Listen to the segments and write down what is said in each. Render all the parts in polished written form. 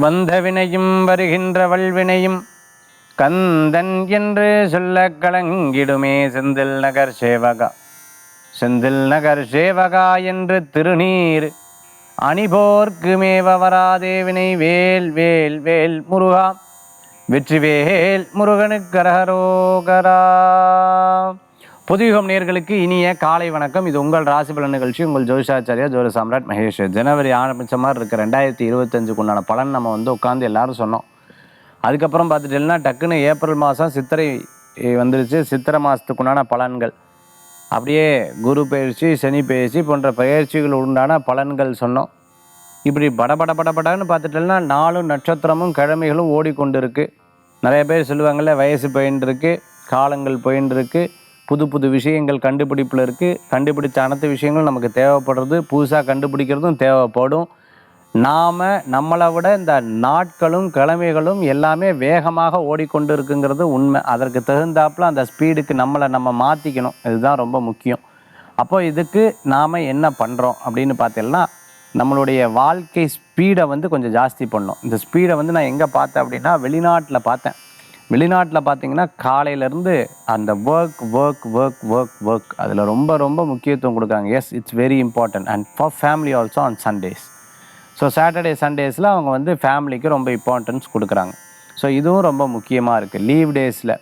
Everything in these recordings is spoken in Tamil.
வந்த வினையும் வருகின்ற வல்வினையும் கந்தன் என்று சொல்ல கலங்கிடுமே செந்தில் நகர் சேவகா. செந்தில் நகர் சேவகா என்று திருநீர் அணிபோர்க்கு மேவ வராதே வினை. வேல் வேல் வேல் முருகா, வெற்றிவேல் முருகனுக்கு அரஹரோகரா. புதுயுகம் நேயர்களுக்கு இனிய காலை வணக்கம். இது உங்கள் ராசி பலன் நிகழ்ச்சி. உங்கள் ஜோதிஷாச்சாரியா ஜோதி சாம்ராட் மகேஷ். ஜனவரி ஆரம்பித்த மாதிரி இருக்க 2025க்கு உண்டான பலன் நம்ம உட்காந்து எல்லாரும் சொன்னோம். அதுக்கப்புறம் பார்த்துட்டீங்கன்னா டக்குன்னு ஏப்ரல் மாதம் சித்திரை வந்துருச்சு. சித்திரை மாதத்துக்கு உண்டான பலன்கள் அப்படியே குரு பயிற்சி, சனி பயிற்சி போன்ற பயிற்சிகள் உண்டான பலன்கள் சொன்னோம். இப்படி படன்னு பார்த்துட்டோம்னா 4 நட்சத்திரமும் கிழமைகளும் ஓடிக்கொண்டு இருக்குது. நிறைய பேர் சொல்லுவாங்கள்ல, வயசு போயின்னு இருக்குது, காலங்கள் போயின்னு இருக்குது, புது புது விஷயங்கள் கண்டுபிடிப்பில் இருக்குது. கண்டுபிடிச்ச அனைத்து விஷயங்களும் நமக்கு தேவைப்படுறது, புதுசாக கண்டுபிடிக்கிறதும் தேவைப்படும். நாம் நம்மளை விட இந்த நாட்களும் கிழமைகளும் எல்லாமே வேகமாக ஓடிக்கொண்டு இருக்குங்கிறது உண்மை. அதற்கு தகுந்தாப்புல அந்த ஸ்பீடுக்கு நம்ம மாற்றிக்கணும். இதுதான் ரொம்ப முக்கியம். அப்போ இதுக்கு நாம் என்ன பண்ணுறோம் அப்படின்னு பார்த்தீங்கன்னா, நம்மளுடைய வாழ்க்கை ஸ்பீடை கொஞ்சம் ஜாஸ்தி பண்ணோம். இந்த ஸ்பீடை நான் எங்கே பார்த்தேன் அப்படின்னா, வெளிநாட்டில் பார்த்தேன். வெளிநாட்டில் பார்த்தீங்கன்னா காலையிலேருந்து அந்த ஒர்க் அதில் ரொம்ப ரொம்ப முக்கியத்துவம் கொடுக்குறாங்க. Yes, it's very important and for family also on Sundays. So Saturday சண்டேஸில் அவங்க ஃபேமிலிக்கு ரொம்ப இம்பார்ட்டன்ஸ் கொடுக்குறாங்க. ஸோ இதுவும் ரொம்ப முக்கியமாக இருக்குது. லீவ் டேஸில்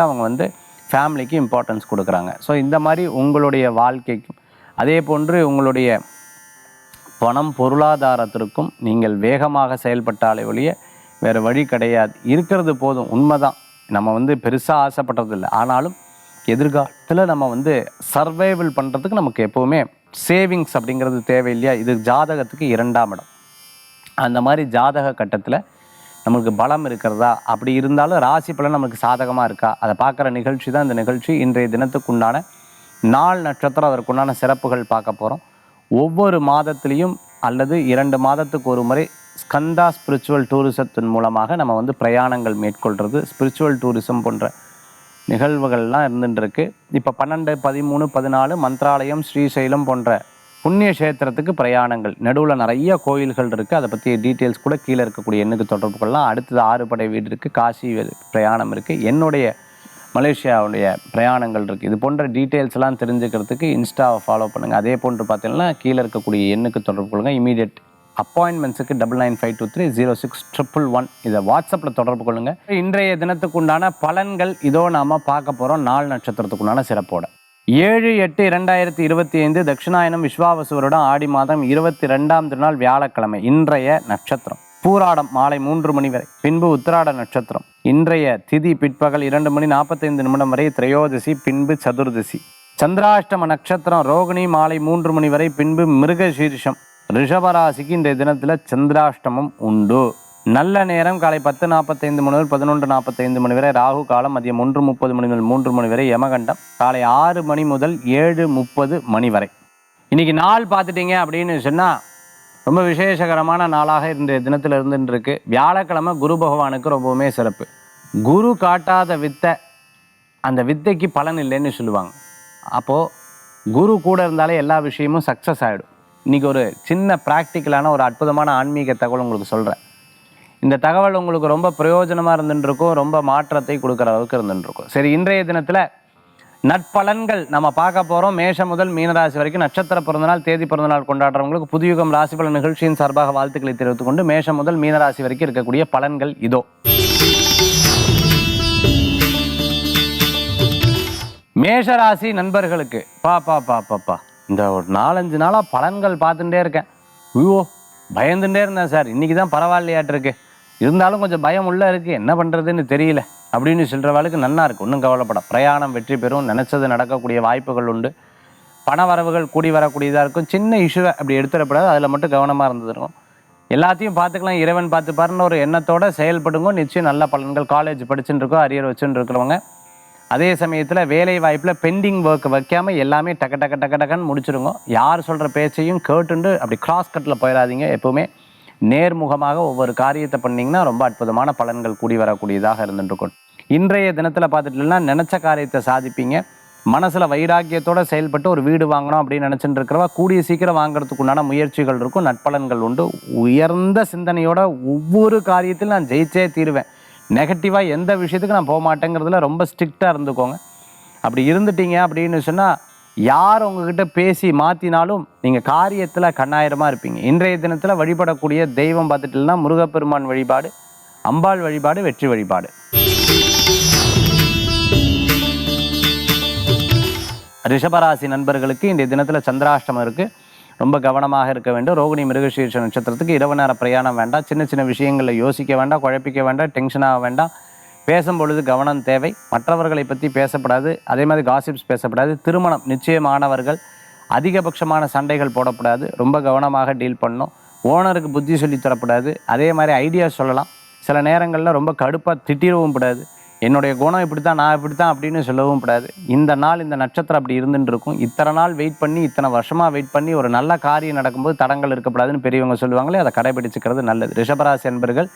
அவங்க ஃபேமிலிக்கு இம்பார்ட்டன்ஸ் கொடுக்குறாங்க. ஸோ இந்த மாதிரி உங்களுடைய வாழ்க்கைக்கும் அதே போன்று உங்களுடைய பணம் பொருளாதாரத்திற்கும் நீங்கள் வேகமாக செயல்பட்டாலே ஒழிய வேறு வழி கிடையாது. இருக்கிறது போதும், உண்மைதான். நம்ம பெருசாக ஆசைப்படுறதில்லை. ஆனாலும் எதிர்காலத்தில் நம்ம சர்வைவல் பண்ணுறதுக்கு நமக்கு எப்போவுமே சேவிங்ஸ் அப்படிங்கிறது தேவையில்லையா? இது ஜாதகத்துக்கு 2ஆம் இடம். அந்த மாதிரி ஜாதக கட்டத்தில் நம்மளுக்கு பலம் இருக்கிறதா, அப்படி இருந்தாலும் ராசி பலன் நமக்கு சாதகமாக இருக்கா, அதை பார்க்குற நிகழ்ச்சி தான் இந்த நிகழ்ச்சி. இன்றைய தினத்துக்குண்டான 4 நட்சத்திரம், அதற்குண்டான சிறப்புகள் பார்க்க போகிறோம். ஒவ்வொரு மாதத்துலேயும் அல்லது 2 மாதத்துக்கு ஒரு முறை ஸ்கந்தா ஸ்பிரிச்சுவல் டூரிசத்தின் மூலமாக நம்ம பிரயாணங்கள் மேற்கொள்கிறது. ஸ்பிரிச்சுவல் டூரிசம் போன்ற நிகழ்வுகள்லாம் இருந்துட்டுருக்கு. இப்போ 12, 13, 14 மந்த்ராலயம், ஸ்ரீசைலம் போன்ற புண்ணிய கஷேத்திரத்துக்கு பிரயாணங்கள். நடுவில் நிறைய கோயில்கள் இருக்குது. அதை பற்றி டீட்டெயில்ஸ் கூட கீழே இருக்கக்கூடிய எண்ணுக்கு தொடர்பு கொள்ளலாம். அடுத்தது 6 படை வீடு இருக்குது, காசி பிரயாணம் இருக்குது, என்னுடைய மலேசியாவுடைய பிரயாணங்கள் இருக்குது. இது போன்ற டீட்டெயில்ஸ் எல்லாம் தெரிஞ்சுக்கிறதுக்கு இன்ஸ்டாவை ஃபாலோ பண்ணுங்கள். அதே போன்று பார்த்தீங்கன்னா கீழே இருக்கக்கூடிய எண்ணுக்கு தொடர்பு கொள்ளுங்கள். இமீடியட் அப்பாயின்மெண்ட்ஸுக்கு 9952306111 இதை வாட்ஸ்அப்பில் தொடர்பு கொள்ளுங்கள். இன்றைய தினத்துக்கு உண்டான பலன்கள் இதோ நாம் பார்க்க போகிறோம். 4 நட்சத்திரத்துக்கு உண்டான சிறப்போட 7-8-2025 தட்சிணாயனம் விஸ்வாவசுவருடன் ஆடி மாதம் 22ஆம் திருநாள் வியாழக்கிழமை. இன்றைய நட்சத்திரம் பூராடம் மாலை 3 மணி வரை, பின்பு உத்திராட நட்சத்திரம். இன்றைய திதி பிற்பகல் 2:45 வரை திரையோதசி, பின்பு சதுர்தசி. சந்திராஷ்டம நட்சத்திரம் ரோகிணி மாலை 3 மணி வரை, பின்பு மிருகசீர்ஷம். ரிஷபராசிக்கு இன்றைய தினத்தில் சந்திராஷ்டமம் உண்டு. நல்ல நேரம் காலை 10:45 முதல் 11:45 வரை, ராகு காலம் மதியம் 1:30 முதல் 3 வரை, யமகண்டம் காலை 6 மணி முதல் 7:30 வரை. இன்னைக்கு நாள் பார்த்துட்டீங்க அப்படின்னு சொன்னால் ரொம்ப விசேஷகரமான நாளாக இன்றைய தினத்தில் இருந்துருக்கு. வியாழக்கிழமை குரு பகவானுக்கு ரொம்பவுமே சிறப்பு. குரு காட்டாத வித்தை அந்த வித்தைக்கு பலன் இல்லைன்னு சொல்லுவாங்க. அப்போது குரு கூட இருந்தாலே எல்லா விஷயமும் சக்ஸஸ் ஆகிடும். இன்றைக்கி ஒரு சின்ன ப்ராக்டிக்கலான ஒரு அற்புதமான ஆன்மீக தகவல் உங்களுக்கு சொல்கிறேன். இந்த தகவல் உங்களுக்கு ரொம்ப பிரயோஜனமாக இருந்துருக்கும், ரொம்ப மாற்றத்தை கொடுக்குற அளவுக்கு இருந்துருக்கும். சரி, இன்றைய தினத்தில் நற்பலன்கள் நம்ம பார்க்க போகிறோம். மேஷம் முதல் மீனராசி வரைக்கும் நட்சத்திர பிறந்தநாள், தேதி பிறந்தநாள் கொண்டாடுறவங்களுக்கு புதுயுகம் ராசி பலன் நிகழ்ச்சியின் சார்பாக வாழ்த்துக்களை தெரிவித்துக் கொண்டு மேஷம் முதல் மீனராசி வரைக்கும் இருக்கக்கூடிய பலன்கள் இதோ. மேஷராசி நண்பர்களுக்கு பாப்பா இந்த ஒரு 4-5 நாளாக பலன்கள் பார்த்துட்டே இருக்கேன். ஐயோ, பயந்துட்டே இருந்தேன் சார், இன்றைக்கி தான் பரவாயில்லையாட்டு இருக்கு, இருந்தாலும் கொஞ்சம் பயம் உள்ளே இருக்குது, என்ன பண்ணுறதுன்னு தெரியல அப்படின்னு சொல்கிறவாளுக்கு நல்லா இருக்குது. ஒன்றும் கவலைப்பட, பிரயாணம் வெற்றி பெறும், நினச்சது நடக்கக்கூடிய வாய்ப்புகள் உண்டு, பண வரவுகள் கூடி வரக்கூடியதாக இருக்கும். சின்ன இஷ்யூவை அப்படி எடுத்துடப்படாது, அதில் மட்டும் கவனமாக இருந்துருக்கும். எல்லாத்தையும் பார்த்துக்கலாம், இறைவன் பார்த்துப்பாருன்னு ஒரு எண்ணத்தோடு செயல்படுங்க. நிச்சயம் நல்ல பலன்கள். காலேஜ் படிச்சுட்டு இருக்கோம், அரியர் வச்சுட்டு இருக்கிறவங்க, அதே சமயத்தில் வேலை வாய்ப்பில் பெண்டிங் ஒர்க் வைக்காமல் எல்லாமே டக்குன்னு முடிச்சிருங்க. யார் சொல்கிற பேச்சையும் கேட்டுண்டு அப்படி கிராஸ் கட்டில் போயிடாதீங்க. எப்போவுமே நேர்முகமாக ஒவ்வொரு காரியத்தை பண்ணிங்கன்னா ரொம்ப அற்புதமான பலன்கள் கூடி வரக்கூடியதாக இருந்துருக்கும். இன்றைய தினத்தில் பார்த்துட்டுனா நினச்ச காரியத்தை சாதிப்பீங்க. மனசில் வைராக்கியத்தோடு செயல்பட்டு ஒரு வீடு வாங்கணும் அப்படின்னு நினச்சிட்டு இருக்கிறவா கூடிய சீக்கிரம் வாங்குறதுக்கு உண்டான முயற்சிகள் இருக்கும், நட்பலன்கள் உண்டு. உயர்ந்த சிந்தனையோட ஒவ்வொரு காரியத்திலும் நான் ஜெயிச்சே தீருவேன், நெகட்டிவாக எந்த விஷயத்துக்கு நான் போக மாட்டேங்கிறதுல ரொம்ப ஸ்ட்ரிக்டாக இருந்துக்கோங்க. அப்படி இருந்துட்டீங்க அப்படின்னு சொன்னால் யார் உங்ககிட்ட பேசி மாற்றினாலும் நீங்கள் காரியத்தில் கண்ணாயிரமாக இருப்பீங்க. இன்றைய தினத்தில் வழிபடக்கூடிய தெய்வம் பார்த்துட்டுனா முருகப்பெருமான் வழிபாடு, அம்பாள் வழிபாடு, வெற்றி வழிபாடு. ரிஷபராசி நண்பர்களுக்கு இன்றைய தினத்தில் சந்திராஷ்டமம் இருக்குது, ரொம்ப கவனமாக இருக்க வேண்டும். ரோகிணி மிருகசீர்ஷ நட்சத்திரத்துக்கு இரவு நேர பிரயாணம் வேண்டாம், சின்ன சின்ன விஷயங்களில் யோசிக்க வேண்டாம், குழப்பிக்க வேண்டாம், டென்ஷனாக வேண்டாம். பேசும்பொழுது கவனம் தேவை, மற்றவர்களை பற்றி பேசப்படாது, அதே மாதிரி காசிப்ஸ் பேசப்படாது. திருமணம் நிச்சயமானவர்கள் அதிகபட்சமான சண்டைகள் போடக்கூடாது, ரொம்ப கவனமாக டீல் பண்ணணும். ஓனருக்கு புத்தி சொல்லி தரக்கூடாது, அதே மாதிரி ஐடியாஸ் சொல்லலாம். சில நேரங்களில் ரொம்ப கடுப்பாக திட்டிடவும் கூடாது, என்னுடைய குணம் இப்படி தான், நான் இப்படி தான் அப்படின்னு சொல்லவும் கூடாது. இந்த நாள் இந்த நட்சத்திரம் அப்படி இருந்துட்டு இருக்கும். இத்தனை நாள் வெயிட் பண்ணி, இத்தனை வருஷமாக வெயிட் பண்ணி ஒரு நல்ல காரியம் நடக்கும்போது தடங்கள் இருக்கக்கூடாதுன்னு பெரியவங்க சொல்லுவாங்களே, அதை கடைபிடிச்சிக்கிறது நல்லது. ரிஷபராசி என்பர்கள்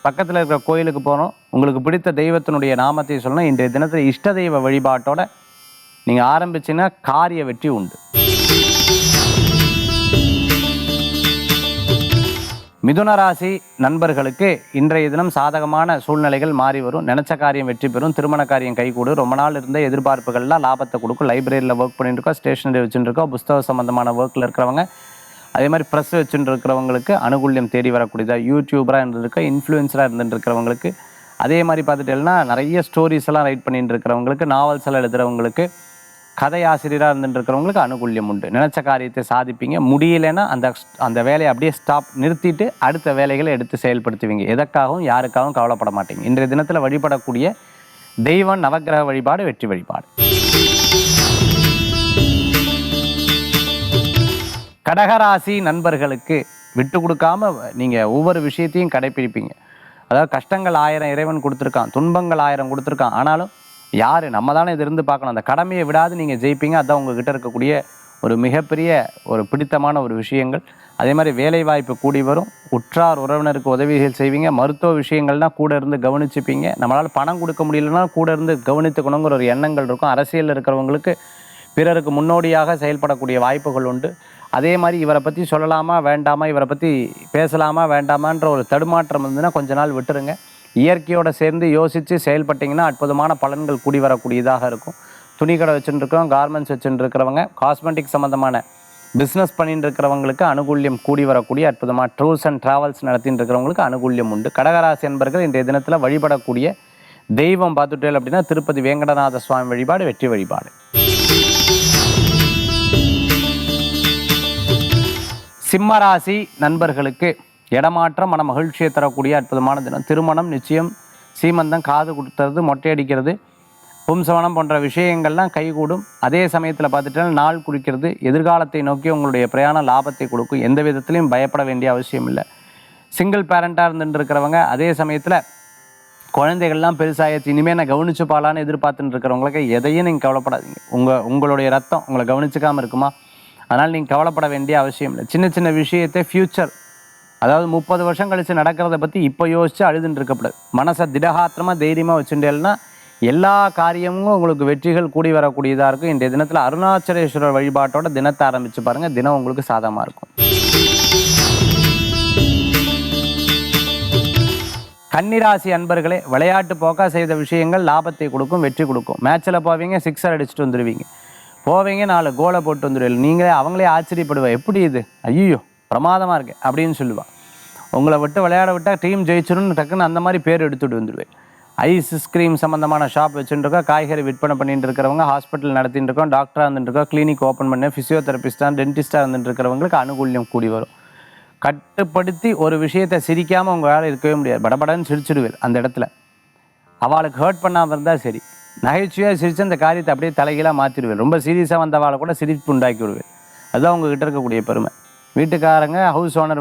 பக்கத்தில் இருக்கிற கோயிலுக்கு போகணும், உங்களுக்கு பிடித்த தெய்வத்தினுடைய நாமத்தை சொல்லணும். இன்றைய தினத்தில் இஷ்ட தெய்வ வழிபாட்டோட நீங்கள் ஆரம்பிச்சிங்கன்னா காரிய வெற்றி உண்டு. மிதுன ராசி நண்பர்களுக்கு இன்றைய தினம் சாதகமான சூழ்நிலைகள் மாறி வரும், நினச்ச காரியம் வெற்றி பெறும், திருமண காரியம் கைகூடும், ரொம்ப நாள் இருந்த எதிர்பார்ப்புகள்லாம் லாபத்தை கொடுக்கும். லைப்ரரியில் ஒர்க் பண்ணிட்டு இருக்கோம், ஸ்டேஷனரி வச்சுட்டு இருக்கோம், புஸ்தக சம்பந்தமான ஒர்க்கில் இருக்கிறவங்க, அதே மாதிரி ப்ரெஸ் வச்சுட்டு இருக்கிறவங்களுக்கு அனுகூல்யம் தேடி வரக்கூடியதாக, யூடியூபராக இருந்துருக்க, இன்ஃப்ளூயன்ஸராக இருந்துட்டு இருக்கிறவங்களுக்கு, அதே மாதிரி பார்த்துட்டேன்னா நிறைய ஸ்டோரிஸ் எல்லாம் ரைட் பண்ணிட்டு இருக்கிறவங்களுக்கு, நாவல்ஸ் எல்லாம் எழுதுகிறவங்களுக்கு, கதை ஆசிரியராக இருந்துட்டு இருக்கிறவங்களுக்கு அனுகூல்யம் உண்டு. நினச்ச காரியத்தை சாதிப்பீங்க. முடியலைன்னா அந்த வேலையை அப்படியே நிறுத்திட்டு அடுத்த வேலைகளை எடுத்து செயல்படுத்துவீங்க. எதற்காகவும் யாருக்காகவும் கவலைப்பட மாட்டீங்க. இன்றைய தினத்தில் வழிபடக்கூடிய தெய்வம் நவக்கிரக வழிபாடு, வெற்றி வழிபாடு. கடகராசி நண்பர்களுக்கு விட்டு கொடுக்காம நீங்கள் ஒவ்வொரு விஷயத்தையும் கடைப்பிடிப்பீங்க. அதாவது கஷ்டங்கள் 1000 இறைவன் கொடுத்துருக்கான், துன்பங்கள் 1000 கொடுத்துருக்கான், ஆனாலும் யார் நம்ம தானே இது இருந்து பார்க்கணும், அந்த கடமையை விடாது நீங்கள் ஜெயிப்பீங்க. அதுதான் உங்ககிட்ட இருக்கக்கூடிய ஒரு மிகப்பெரிய ஒரு பிடித்தமான ஒரு விஷயங்கள். அதே மாதிரி வேலை வாய்ப்பு கூடி வரும், உற்றார் உறவினருக்கு உதவிகள் செய்வீங்க, மருத்துவ விஷயங்கள்னால் கூட இருந்து கவனிச்சுப்பீங்க. நம்மளால் பணம் கொடுக்க முடியலன்னா கூட இருந்து கவனித்துக்கணுங்கிற ஒரு எண்ணங்கள் இருக்கும். அரசியலில் இருக்கிறவங்களுக்கு பிறருக்கு முன்னோடியாக செயல்படக்கூடிய வாய்ப்புகள் உண்டு. அதே மாதிரி இவரை பற்றி சொல்லலாமா வேண்டாமா, இவரை பற்றி பேசலாமா வேண்டாமான்ற ஒரு தடுமாற்றம் இருந்ததுன்னா கொஞ்ச நாள் விட்டுருங்க. இயற்கையோடு சேர்ந்து யோசித்து செயல்பட்டிங்கன்னா அற்புதமான பலன்கள் கூடி வரக்கூடியதாக இருக்கும். துணி கடை வச்சுட்டு இருக்கிறவங்க, கார்மெண்ட்ஸ் வச்சுட்டு இருக்கிறவங்க, காஸ்மெட்டிக் சம்மந்தமான பிஸ்னஸ் பண்ணிட்டு இருக்கிறவங்களுக்கு அனுகூல்யம் கூடி வரக்கூடிய அற்புதமாக டூர்ஸ் அண்ட் ட்ராவல்ஸ் நடத்திட்டு இருக்கிறவங்களுக்கு அனுகூல்யம் உண்டு. கடகராசி என்பர்கள் இன்றைய தினத்தில் வழிபடக்கூடிய தெய்வம் பார்த்துட்டேன் அப்படின்னா திருப்பதி வேங்கடநாத சுவாமி வழிபாடு, வெற்றி வழிபாடு. சிம்மராசி நண்பர்களுக்கு இடமாற்றம் மன மகிழ்ச்சியை தரக்கூடிய அற்புதமான தினம். திருமணம் நிச்சயம், சீமந்தம், காது கொடுத்துறது, மொட்டையடிக்கிறது, பும்சவனம் போன்ற விஷயங்கள்லாம் கைகூடும். அதே சமயத்தில் பார்த்துட்டா நாள் குறிக்கிறது, எதிர்காலத்தை நோக்கி உங்களுடைய பிரயாண லாபத்தை கொடுக்கும். எந்த விதத்துலையும் பயப்பட வேண்டிய அவசியம் இல்லை. சிங்கிள் பேரண்ட்டாக இருந்துட்டு இருக்கிறவங்க, அதே சமயத்தில் குழந்தைகள்லாம் பெருசாகிடுச்சு, இனிமேல் நான் கவனிச்சுப்பாலான்னு எதிர்பார்த்துட்டு இருக்கிறவங்களுக்கு எதையும் நீங்கள் கவலைப்படாதீங்க. உங்களுடைய ரத்தம் உங்களை கவனிச்சுக்காமல் இருக்குமா, அதனால் நீங்கள் கவலைப்பட வேண்டிய அவசியம் இல்லை. சின்ன சின்ன விஷயத்தை ஃப்யூச்சர், அதாவது 30 வருஷம் கழித்து நடக்கிறத பற்றி இப்போ யோசித்து அழுதுன்னு இருக்கக்கூடாது. மனசை திடகாத்திரமாக தைரியமாக வச்சுட்டேன்னா எல்லா காரியமும் உங்களுக்கு வெற்றிகள் கூடி வரக்கூடியதாக இருக்கும். இன்றைய தினத்தில் அருணாச்சலேஸ்வரர் வழிபாட்டோட தினத்தை ஆரம்பித்து பாருங்கள், தினம் உங்களுக்கு சாதகமாக இருக்கும். கன்னிராசி அன்பர்களே, விளையாட்டு போக்கா செய்த விஷயங்கள் லாபத்தை கொடுக்கும், வெற்றி கொடுக்கும். மேட்சில் போவீங்க, 6 அடிச்சுட்டு வந்துடுவீங்க, போவீங்க 4 கோலை போட்டு வந்துடுவீங்க. நீங்களே அவங்களே ஆச்சரியப்படுவேன், எப்படி இது, ஐயோ பிரமாதமாக இருக்கு அப்படின்னு சொல்லுவாள். உங்களை விட்டு விளையாட விட்டால் டீம் ஜெயிச்சிடும்னு டக்குன்னு அந்த மாதிரி பேர் எடுத்துகிட்டு வந்துடுவேன். ஐஸ் கிரீம் சம்மந்தமான ஷாப் வச்சுட்டு இருக்கோம், காய்கறி விற்பனை பண்ணிட்டு இருக்கிறவங்க, ஹாஸ்பிட்டல் நடத்திட்டு இருக்கோம், டாக்டராக இருந்துட்டு இருக்கோம், கிளினிக் ஓப்பன் பண்ண, ஃபிசியோதெரபிஸ்டாக, டென்டிஸ்டாக இருந்துட்டு இருக்கிறவங்களுக்கு அனுகூல்யம் கூடி வரும். கட்டுப்படுத்தி ஒரு விஷயத்தை சிரிக்காமல் உங்களால் இருக்கவே முடியாது, படபடன்னு சிரிச்சிடுவேன். அந்த இடத்துல அவளுக்கு ஹர்ட் பண்ணாமல் இருந்தால் சரி, நகைச்சுவையாக சிரித்து அந்த காரியத்தை அப்படியே தலைகீழாக மாற்றிடுவேன். ரொம்ப சீரியஸாக வந்தவாளை கூட சிரிப்பு உண்டாக்கி விடுவேன். அதுதான் உங்ககிட்ட இருக்கக்கூடிய பெருமை. வீட்டுக்காரங்க ஹவுஸ் ஓனர்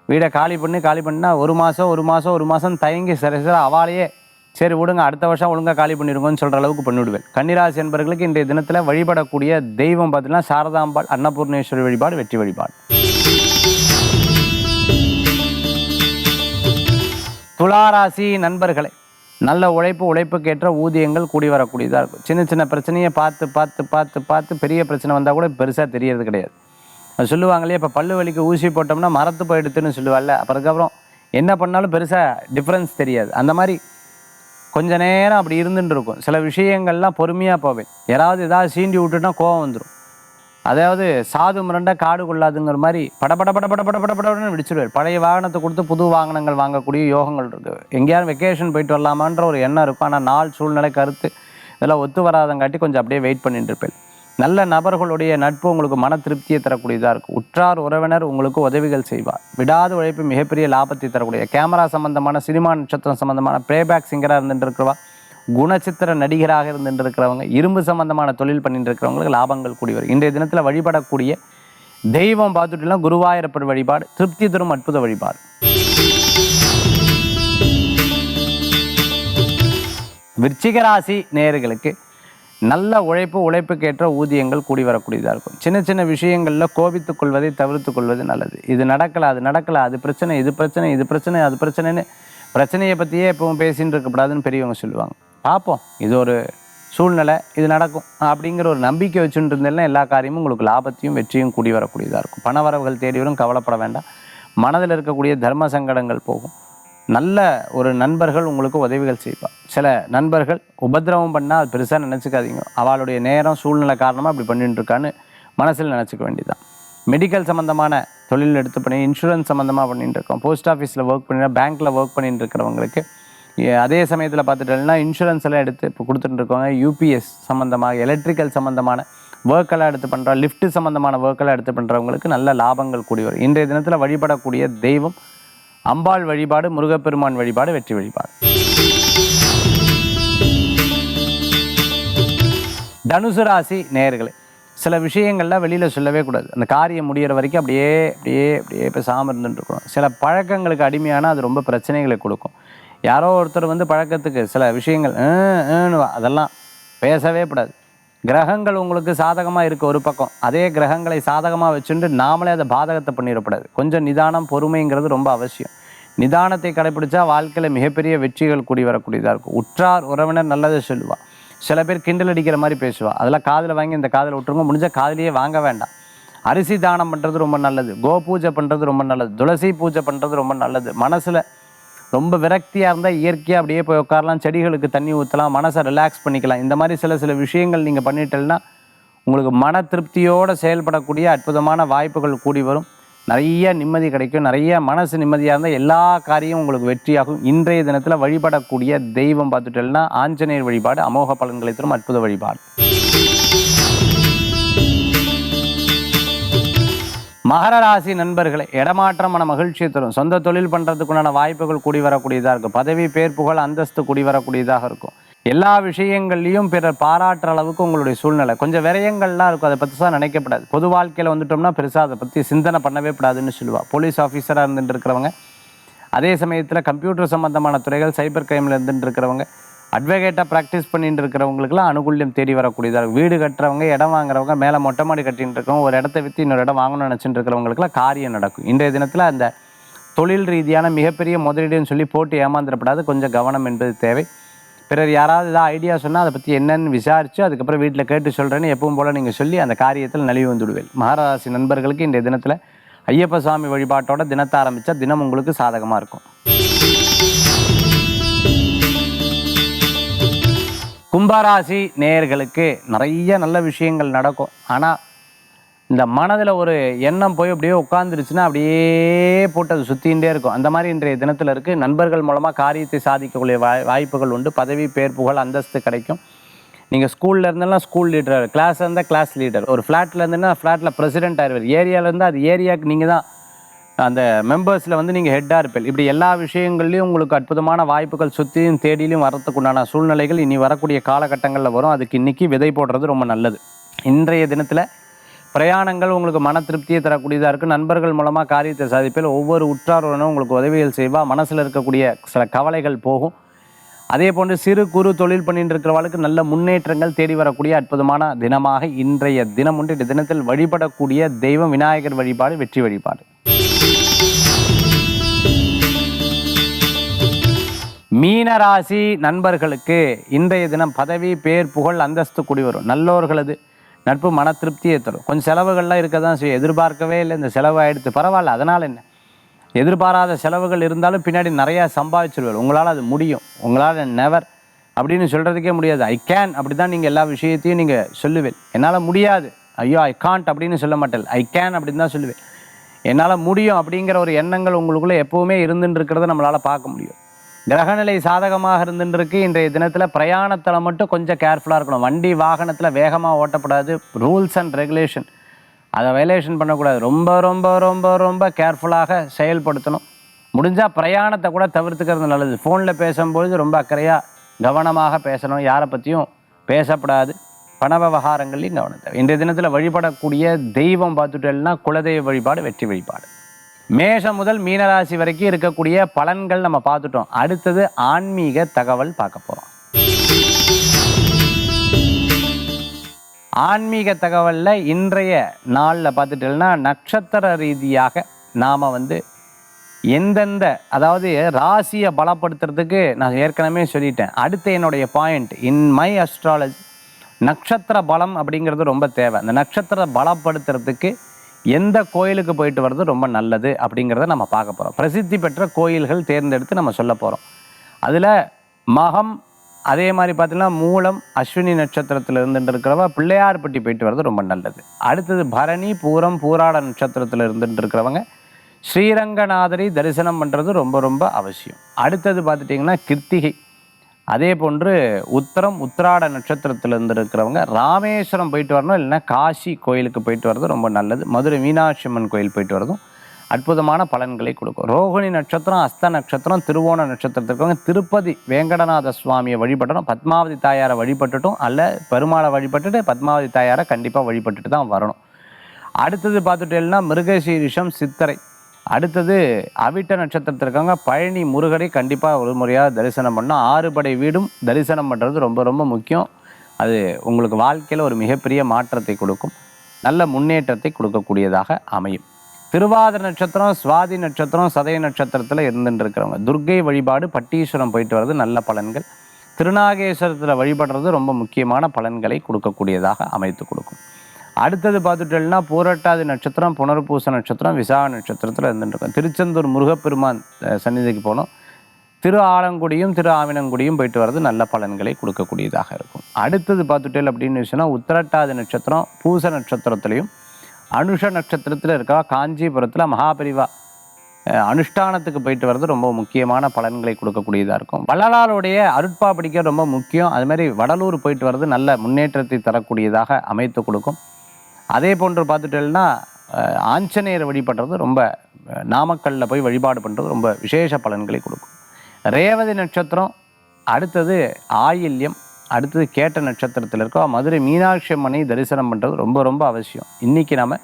வீடை காலி பண்ணினா ஒரு மாதம் தயங்கி சரி அவளையே சரி விடுங்க அடுத்த வருஷம் ஒழுங்காக காலி பண்ணிடுங்கன்னு சொல்கிற அளவுக்கு பண்ணிவிடுவேன். கன்னிராசி என்பவர்களுக்கு இன்றைய தினத்தில் வழிபடக்கூடிய தெய்வம் பார்த்தீங்கன்னா சாரதாம்பாள், அன்னபூர்ணேஸ்வரி வழிபாடு, வெற்றி வழிபாடு. துளாராசி நண்பர்களே, நல்ல உழைப்புக்கேற்ற ஊதியங்கள் கூடி வரக்கூடியதாக இருக்கும். சின்ன சின்ன பிரச்சனையை பார்த்து பார்த்து பார்த்து பார்த்து பெரிய பிரச்சனை வந்தால் கூட பெருசாக தெரியறது கிடையாது. அது சொல்லுவாங்க இல்லையா, இப்போ பல்லு வலிக்கு ஊசி போட்டோம்னா மரத்து போயிடுத்துன்னு சொல்லுவாள்ல, அப்புறம் அதுக்கப்புறம் என்ன பண்ணாலும் பெருசாக டிஃப்ரென்ஸ் தெரியாது. அந்த மாதிரி கொஞ்ச நேரம் அப்படி இருந்துட்டு இருக்கும். சில விஷயங்கள்லாம் பொறுமையாக போவேன். ஏதாவது சீண்டி விட்டுட்டா கோவம் வந்துடும். அதாவது சாது மிரண்டா காடு கொள்ளாதுங்கிற மாதிரி படபடன்னு விடிச்சிடுவார். பழைய வாகனத்தை கொடுத்து புது வாகனங்கள் வாங்கக்கூடிய யோகங்கள் இருக்குது. எங்கேயாரும் வெக்கேஷன் போயிட்டு வரலாமான்ற ஒரு எண்ணம் இருக்கும். ஆனால் நாள் சூழ்நிலை கருத்து இதெல்லாம் ஒத்து வராதங்காட்டி கொஞ்சம் அப்படியே வெயிட் பண்ணிட்டு இருப்பேன். நல்ல நபர்களுடைய நட்பு உங்களுக்கு மன திருப்தியை தரக்கூடியதாக இருக்கும். உற்றார் உறவினர் உங்களுக்கு உதவிகள் செய்வார். விடாத உழைப்பு மிகப்பெரிய லாபத்தை தரக்கூடிய கேமரா சம்பந்தமான, சினிமா நட்சத்திரம் சம்பந்தமான, பிளேபேக் சிங்கராக இருந்துட்டு இருக்கிறவா, குணச்சித்திர நடிகராக இருந்துட்டு இருக்கிறவங்க, இரும்பு சம்பந்தமான தொழில் பண்ணிட்டு இருக்கிறவங்களுக்கு லாபங்கள் கூடி வரும். இன்றைய தினத்தில் வழிபடக்கூடிய தெய்வம் பார்த்துட்டுலாம் குருவாயூரப்பர் வழிபாடு திருப்தி தரும் அற்புத வழிபாடு. விருச்சிக ராசி நேயர்களுக்கு நல்ல உழைப்புக்கேற்ற ஊதியங்கள் கூடி வரக்கூடியதாக இருக்கும். சின்ன சின்ன விஷயங்களில் கோபித்துக் கொள்வதை தவிர்த்து கொள்வது நல்லது. இது நடக்கலை, அது நடக்கலை, அது பிரச்சனை, இது பிரச்சனை, இது பிரச்சனை, அது பிரச்சனைன்னு பிரச்சனையை பற்றியே எப்பவும் பேசின்னு இருக்கக்கூடாதுன்னு பெரியவங்க சொல்லுவாங்க. பார்ப்போம், இது ஒரு சூழ்நிலை, இது நடக்கும் அப்படிங்கிற ஒரு நம்பிக்கை வச்சுட்டு இருந்தேன்னா எல்லா காரியமும் உங்களுக்கு லாபத்தையும் வெற்றியும் கூடி வரக்கூடியதாக இருக்கும். பணவரவுகள் தேடி வரும், கவலைப்பட வேண்டாம். மனதில் இருக்கக்கூடிய தர்ம சங்கடங்கள் போகும். நல்ல ஒரு நண்பர்கள் உங்களுக்கு உதவிகள் செய்வார். சில நண்பர்கள் உபதிரவம் பண்ணால் அது பெருசாக நினச்சிக்காதீங்க. அவளுடைய நேரம் சூழ்நிலை காரணமாக அப்படி பண்ணிட்டு இருக்கான்னு மனசில் நினச்சிக்க வேண்டியதுதான். மெடிக்கல் சம்மந்தமான தொழில் எடுத்து பண்ணி, இன்சூரன்ஸ் சம்மந்தமாக பண்ணிட்டு இருக்கோம், போஸ்ட் ஆஃபீஸில் ஒர்க் பண்ணி, பேங்க்கில் ஒர்க் பண்ணிட்டு இருக்கிறவங்களுக்கு அதே சமயத்தில் பார்த்துட்டோம்னா இன்சூரன்ஸ் எல்லாம் எடுத்து இப்போ கொடுத்துட்டு இருக்கவங்க, யூபிஎஸ் சம்மந்தமாக, எலக்ட்ரிக்கல் சம்மந்தமான ஒர்க்கெல்லாம் எடுத்து பண்ணுறோம், லிஃப்ட் சம்மந்தமான ஒர்க்கெல்லாம் எடுத்து பண்ணுறவங்களுக்கு நல்ல லாபங்கள் கூடி வரும். இன்றைய தினத்தில் வழிபடக்கூடிய தெய்வம் அம்பாள் வழிபாடு, முருகப்பெருமான் வழிபாடு, வெற்றி வழிபாடு. தனுசு ராசி நேயர்களே, சில விஷயங்கள்லாம் வெளியில் சொல்லவே கூடாது. அந்த காரியம் முடிகிற வரைக்கும் அப்படியே அப்படியே அப்படியே பேசாமல் இருந்துட்டு இருக்கணும். சில பழக்கங்களுக்கு அடிமையான அது ரொம்ப பிரச்சனைகளை கொடுக்கும். யாரோ ஒருத்தர் பழக்கத்துக்கு சில விஷயங்கள் அதெல்லாம் பேசவே கூடாது. கிரகங்கள் உங்களுக்கு சாதகமாக இருக்க ஒரு பக்கம், அதே கிரகங்களை சாதகமாக வச்சுட்டு நாமளே அதை பாதகத்தை பண்ணிடக்கூடாது. கொஞ்சம் நிதானம், பொறுமைங்கிறது ரொம்ப அவசியம். நிதானத்தை கடைப்பிடிச்சா வாழ்க்கையில் மிகப்பெரிய வெற்றிகள் கூடி வரக்கூடியதாக இருக்கும். உற்றார் உறவினர் நல்லதை சொல்லுவாள். சில பேர் கிண்டல் அடிக்கிற மாதிரி பேசுவாள். அதெல்லாம் காதில் வாங்கி இந்த காதில் விட்டுருங்க, முடிஞ்ச காதிலேயே வாங்க வேண்டாம். அரிசி தானம் பண்ணுறது ரொம்ப நல்லது, கோ பூஜை பண்ணுறது ரொம்ப நல்லது, துளசி பூஜை பண்ணுறது ரொம்ப நல்லது. மனசில் ரொம்ப விரக்தியாக இருந்தால் இயற்கையாக அப்படியே போய் உட்காரலாம், செடிகளுக்கு தண்ணி ஊற்றலாம், மனசை ரிலாக்ஸ் பண்ணிக்கலாம். இந்த மாதிரி சில விஷயங்கள் நீங்கள் பண்ணிட்டேன்னா உங்களுக்கு மன திருப்தியோடு செயல்படக்கூடிய அற்புதமான வாய்ப்புகள் கூடி வரும். நிறைய நிம்மதி கிடைக்கும். நிறைய மனசு நிம்மதியாக இருந்தால் எல்லா காரியமும் உங்களுக்கு வெற்றியாகும். இன்றைய தினத்தில் வழிபடக்கூடிய தெய்வம் பார்த்துட்டேன்னா ஆஞ்சநேயர் வழிபாடு அமோக பலன்களை தரும் அற்புத வழிபாடு. மகர ராசி நண்பர்களை, இடமாற்றமான மகிழ்ச்சியை தரும். சொந்த தொழில் பண்ணுறதுக்குண்டான வாய்ப்புகள் கூடி வரக்கூடியதாக இருக்கும். பதவி, பேர், புகழ், அந்தஸ்து கூடி வரக்கூடியதாக இருக்கும். எல்லா விஷயங்கள்லையும் பிறர் பாராட்டுற அளவுக்கு உங்களுடைய சூழ்நிலை. கொஞ்சம் விரயங்கள்லாம் இருக்கும், அதை பற்றி தான் நினைக்கப்படாது. பொது வாழ்க்கையில் வந்துட்டோம்னா பெருசாக அதை பற்றி சிந்தனை பண்ணவே கூடாதுன்னு சொல்லுவாள். போலீஸ் ஆஃபீஸராக இருந்துட்டு இருக்கிறவங்க, அதே சமயத்தில் கம்ப்யூட்டர் சம்மந்தமான துறைகள், சைபர் கிரைமில் இருந்துட்டு இருக்கிறவங்க, அட்வொகேட்டாக ப்ராக்டிஸ் பண்ணிட்டு இருக்கிறவங்களுக்குலாம் அனுகூல்யம் தேடி வரக்கூடியதாக இருக்கும். வீடு கட்டுறவங்க, இடம் வாங்குறவங்க, மேலே மொட்டை மாடி கட்டின்னு இருக்கவங்க, ஒரு இடத்த விற்று இன்னொரு இடம் வாங்கணும்னு நினச்சிட்டு இருக்கிறவங்களுக்குலாம் காரியம் நடக்கும். இன்றைய தினத்தில் அந்த தொழில் ரீதியான மிகப்பெரிய முதலீடுன்னு சொல்லி போட்டு ஏமாந்துடப்படாது. கொஞ்சம் கவனம் என்பது தேவை. பிறர் யாராவது ஏதாவது ஐடியா சொன்னால் அதை பற்றி என்னென்னு விசாரித்து அதுக்கப்புறம் வீட்டில் கேட்டு சொல்கிறேன்னு எப்பவும் போல் நீங்கள் சொல்லி அந்த காரியத்தில் நலிவு வந்துடுவேன். மகராசி நண்பர்களுக்கு இன்றைய தினத்தில் ஐயப்ப சுவாமி வழிபாட்டோட தினத்தை ஆரம்பித்தா தினம் உங்களுக்கு சாதகமாக இருக்கும். கும்பராசி நேயர்களுக்கு நிறைய நல்ல விஷயங்கள் நடக்கும். ஆனால் இந்த மனதில் ஒரு எண்ணம் போய் அப்படியே உட்காந்துருச்சுன்னா அப்படியே போட்டு அது சுற்றிகிட்டே இருக்கும். அந்த மாதிரி இன்றைய தினத்தில் இருக்குது. நண்பர்கள் மூலமாக காரியத்தை சாதிக்கக்கூடிய வாய்ப்புகள் உண்டு. பதவி, பேர், புகழ், அந்தஸ்து கிடைக்கும். நீங்கள் ஸ்கூலில் இருந்தாலும் ஸ்கூல் லீடர், கிளாஸ் இருந்தால் கிளாஸ் லீடர், ஒரு ஃப்ளாட்டில் இருந்துன்னா ஃப்ளாட்டில் பிரசிடென்ட் ஆயிடுவார், ஏரியாவில் இருந்தால் அது ஏரியாவுக்கு நீங்கள் தான் அந்த மெம்பர்ஸில் நீங்கள் ஹெட்டாக இருப்பீங்க. இப்படி எல்லா விஷயங்கள்லையும் உங்களுக்கு அற்புதமான வாய்ப்புகள் சுற்றியும் தேடிலையும் வரத்துக்கு உண்டான சூழ்நிலைகள் இனி வரக்கூடிய காலகட்டங்களில் வரும். அதுக்கு இன்றைக்கி விதை போடுறது ரொம்ப நல்லது. இன்றைய தினத்தில் பிரயாணங்கள் உங்களுக்கு மன திருப்தியை தரக்கூடியதாக இருக்குது. நண்பர்கள் மூலமாக காரியத்தை சாதிப்பில் ஒவ்வொரு உற்றாருடனும் உங்களுக்கு உதவிகள் செய்வால். மனசில் இருக்கக்கூடிய சில கவலைகள் போகும். அதே போன்று சிறு குறு தொழில் பண்ணிட்டு இருக்கிறவர்களுக்கு நல்ல முன்னேற்றங்கள் தேடி வரக்கூடிய அற்புதமான தினமாக இன்றைய தினம் உண்டு. இந்த தினத்தில் வழிபடக்கூடிய தெய்வம் விநாயகர் வழிபாடு, வெற்றி வழிபாடு. மீனராசி நண்பர்களுக்கு இன்றைய தினம் பதவி, பேர், புகழ், அந்தஸ்து கூடி வரும். நல்லோர்களது நட்பு மன திருப்தியை தரும். கொஞ்சம் செலவுகள்லாம் இருக்க தான் செய்யும். எதிர்பார்க்கவே இல்லை, இந்த செலவு ஆகிடுத்து, பரவாயில்ல, அதனால் என்ன, எதிர்பாராத செலவுகள் இருந்தாலும் பின்னாடி நிறையா சம்பாதிச்சிருவார். உங்களால் அது முடியும். உங்களால் நெவர் அப்படின்னு சொல்கிறதுக்கே முடியாது. ஐ கேன் அப்படி தான் நீங்கள் எல்லா விஷயத்தையும் நீங்கள் சொல்லுவேன். என்னால் முடியாது, ஐயோ ஐ காண்ட் அப்படின்னு சொல்ல மாட்டேன், ஐ கேன் அப்படின்னு தான் சொல்லுவேன். என்னால் முடியும் அப்படிங்கிற ஒரு எண்ணங்கள் உங்களுக்குள்ளே எப்போவுமே இருந்துட்டு இருக்கிறத நம்மளால் பார்க்க முடியும். கிரகநிலை சாதகமாக இருந்துருக்கு. இன்றைய தினத்தில் பிரயாணத்தில் மட்டும் கொஞ்சம் கேர்ஃபுல்லாக இருக்கணும். வண்டி வாகனத்தில் வேகமாக ஓட்டப்படாது. ரூல்ஸ் அண்ட் ரெகுலேஷன் அதை வயலேஷன் பண்ணக்கூடாது. ரொம்ப ரொம்ப ரொம்ப ரொம்ப கேர்ஃபுல்லாக செயல்படுத்தணும். முடிஞ்சால் பிரயாணத்தை கூட தவிர்த்துக்கிறது நல்லது. ஃபோனில் பேசும்பொழுது ரொம்ப அக்கறையாக கவனமாக பேசணும். யாரை பற்றியும் பேசப்படாது. பண விவகாரங்களையும் கவனத்தை. இன்றைய தினத்தில் வழிபடக்கூடிய தெய்வம் பார்த்துட்டேன்னா குலதெய்வ வழிபாடு, வெற்றி வழிபாடு. மேஷம் முதல் மீனராசி வரைக்கும் இருக்கக்கூடிய பலன்கள் நம்ம பார்த்துட்டோம். அடுத்தது ஆன்மீக தகவல் பார்க்க போகிறோம். ஆன்மீக தகவலில் இன்றைய நாளில் பார்த்துட்டோம்னா நட்சத்திர ரீதியாக நாம் எந்தெந்த, அதாவது ராசியை பலப்படுத்துறதுக்கு நான் ஏற்கனவே சொல்லிட்டேன். அடுத்து என்னுடைய பாயிண்ட் இன் மை அஸ்ட்ராலஜி, நட்சத்திர பலம் அப்படிங்கிறது ரொம்ப தேவை. அந்த நட்சத்திர பலப்படுத்துறதுக்கு எந்த கோயிலுக்கு போயிட்டு வர்றது ரொம்ப நல்லது அப்படிங்கிறத நம்ம பார்க்க போகிறோம். பிரசித்தி பெற்ற கோயில்கள் தேர்ந்தெடுத்து நம்ம சொல்ல போகிறோம். அதில் மகம், அதே மாதிரி பார்த்தீங்கன்னா மூலம், அஸ்வினி நட்சத்திரத்தில் இருந்துட்டு இருக்கிறவங்க பிள்ளையார்பட்டி போயிட்டு வர்றது ரொம்ப நல்லது. அடுத்தது பரணி, பூரம், பூராட நட்சத்திரத்தில் இருந்துட்டு இருக்கிறவங்க ஸ்ரீரங்கநாதரை தரிசனம் பண்ணுறது ரொம்ப ரொம்ப அவசியம். அடுத்தது பார்த்துட்டிங்கன்னா கிருத்திகை, அதே போன்று உத்தரம், உத்திராட நட்சத்திரத்தில் இருந்துருக்கிறவங்க ராமேஸ்வரம் போயிட்டு வரணும், இல்லைன்னா காசி கோயிலுக்கு போயிட்டு வர்றது ரொம்ப நல்லது. மதுரை மீனாட்சி அம்மன் கோயில் போயிட்டு வரதும் அற்புதமான பலன்களை கொடுக்கும். ரோகிணி நட்சத்திரம், அஸ்த நட்சத்திரம், திருவோண நட்சத்திரத்திற்கவங்க திருப்பதி வேங்கடநாத சுவாமியை வழிபட்டணும். பத்மாவதி தாயாரை வழிபட்டுட்டும் அல்ல பெருமாளை வழிபட்டுட்டு பத்மாவதி தாயாரை கண்டிப்பாக வழிபட்டுட்டு தான் வரணும். அடுத்தது பார்த்துட்டேன்னா மிருகசீரிஷம், சித்திரை. அடுத்தது அவிட்ட நட்சத்திரத்திற்காக பழனி முருகரை கண்டிப்பாக ஒரு முறையாக தரிசனம் பண்ணணும். 6 படை வீடும் தரிசனம் பண்ணுறது ரொம்ப ரொம்ப முக்கியம். அது உங்களுக்கு வாழ்க்கையில் ஒரு மிகப்பெரிய மாற்றத்தை கொடுக்கும், நல்ல முன்னேற்றத்தை கொடுக்கக்கூடியதாக அமையும். திருவாதிர நட்சத்திரம், சுவாதி நட்சத்திரம், சதய நட்சத்திரத்தில் இருந்துட்டு இருக்கிறவங்க துர்க்கை வழிபாடு, பட்டீஸ்வரம் போயிட்டு வர்றது நல்ல பலன்கள். திருநாகேஸ்வரத்தில் வழிபடுறது ரொம்ப முக்கியமான பலன்களை கொடுக்கக்கூடியதாக அமைத்து கொடுக்கும். அடுத்தது பார்த்துட்டோம்னா பூரட்டாதி நட்சத்திரம், புனர்பூச நட்சத்திரம், விசாக நட்சத்திரத்தில் இருந்துட்டுருக்கோம். திருச்செந்தூர் முருகப்பெருமான் சன்னிதிக்கு போனோம். திரு ஆலங்குடியும் திரு ஆவினங்குடியும் போயிட்டு வர்றது நல்ல பலன்களை கொடுக்கக்கூடியதாக இருக்கும். அடுத்தது பார்த்துட்டேன் அப்படின்னு சொன்னால் உத்திரட்டாதி நட்சத்திரம், பூச நட்சத்திரத்துலையும் அனுஷ நட்சத்திரத்தில் இருக்கா காஞ்சிபுரத்தில் மகாபரிவா அனுஷ்டானத்துக்கு போயிட்டு வர்றது ரொம்ப முக்கியமான பலன்களை கொடுக்கக்கூடியதாக இருக்கும். வள்ளலாருடைய அருட்பா படிக்க ரொம்ப முக்கியம். அதுமாதிரி வடலூர் போயிட்டு வர்றது நல்ல முன்னேற்றத்தை தரக்கூடியதாக அமைத்து கொடுக்கும். அதே போன்று பார்த்துட்டேன்னா ஆஞ்சநேயரை வழிபடுறது ரொம்ப, நாமக்கல்லில் போய் வழிபாடு பண்ணுறது ரொம்ப விசேஷ பலன்களை கொடுக்கும். ரேவதி நட்சத்திரம், அடுத்தது ஆயில்யம், அடுத்தது கேட்ட நட்சத்திரத்தில் இருக்கோம். மதுரை மீனாட்சி அம்மனை தரிசனம் பண்ணுறது ரொம்ப ரொம்ப அவசியம். இன்றைக்கி நம்ம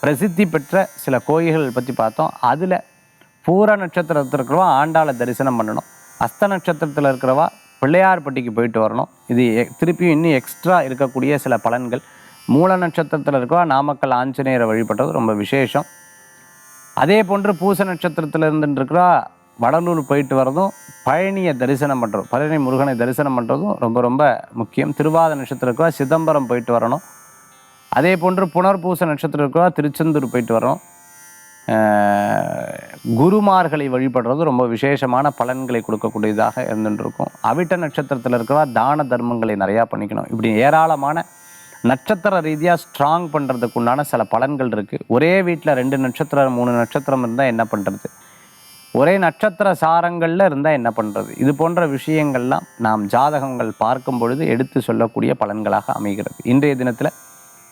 பிரசித்தி பெற்ற சில கோயில்கள் பற்றி பார்த்தோம். அதில் பூர நட்சத்திரத்தில் இருக்கிறவா ஆண்டாளை தரிசனம் பண்ணணும். அஸ்த நட்சத்திரத்தில் இருக்கிறவா பிள்ளையார்பட்டிக்கு போயிட்டு வரணும். இது திருப்பியும் இன்னும் எக்ஸ்ட்ரா இருக்கக்கூடிய சில பலன்கள். மூல நட்சத்திரத்தில் இருக்கவா நாமக்கல் ஆஞ்சநேயரை வழிபடுறது ரொம்ப விசேஷம். அதே போன்று பூச நட்சத்திரத்தில் இருந்துருக்கிறா வடலூர் போயிட்டு வரதும், பழனியை தரிசனம் பண்ணுறோம், பழனி முருகனை தரிசனம் பண்ணுறதும் ரொம்ப ரொம்ப முக்கியம். திருவாத நட்சத்திரத்துக்கா சிதம்பரம் போயிட்டு வரணும். அதே போன்று புனர்பூச நட்சத்திரத்துக்கா திருச்செந்தூர் போயிட்டு வரணும். குருமார்களை வழிபடுறது ரொம்ப விசேஷமான பலன்களை கொடுக்கக்கூடியதாக இருந்துருக்கும். அவிட்ட நட்சத்திரத்தில் இருக்கிறவா தான தர்மங்களை நிறையா பண்ணிக்கணும். இப்படி ஏராளமான நட்சத்திர ரீதியாக ஸ்ட்ராங் பண்ணுறதுக்கு உண்டான சில பலன்கள் இருக்குது. ஒரே வீட்டில் 2 நட்சத்திரம் 3 நட்சத்திரம் இருந்தால் என்ன பண்ணுறது, ஒரே நட்சத்திர சாரங்களில் இருந்தால் என்ன பண்ணுறது, இது போன்ற விஷயங்கள்லாம் நாம் ஜாதகங்கள் பார்க்கும் பொழுது எடுத்து சொல்லக்கூடிய பலன்களாக அமைகிறது. இன்றைய தினத்தில்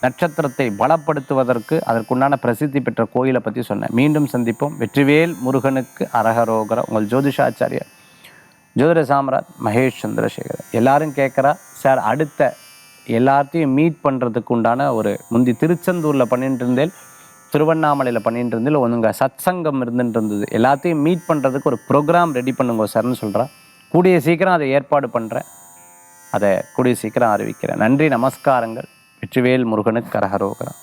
நட்சத்திரத்தை பலப்படுத்துவதற்கு அதற்குண்டான பிரசித்தி பெற்ற கோயிலை பற்றி சொன்னேன். மீண்டும் சந்திப்போம். வெற்றிவேல் முருகனுக்கு அரகரோகர. உங்கள் ஜோதிஷாச்சாரியா ஜோதிட சாம்ராட் மகேஷ் சந்திரசேகர். எல்லாரும் கேட்குறா, சார் அடுத்த எல்லாத்தையும் மீட் பண்ணுறதுக்கு உண்டான ஒரு முந்தி திருச்செந்தூரில் பண்ணிட்டு இருந்தேன், திருவண்ணாமலையில் பண்ணிட்டு இருந்தேன், ஒன்றுங்க சத்சங்கம் இருந்துட்டு இருந்தது, எல்லாத்தையும் மீட் பண்ணுறதுக்கு ஒரு ப்ரோக்ராம் ரெடி பண்ணுங்க சார்னு சொல்கிறேன். கூடிய சீக்கிரம் அதை ஏற்பாடு பண்ணுறேன், அதை கூடிய சீக்கிரம் அறிவிக்கிறேன். நன்றி, நமஸ்காரங்கள். வெற்றிவேல் முருகனுக்கு அரகரோகரா.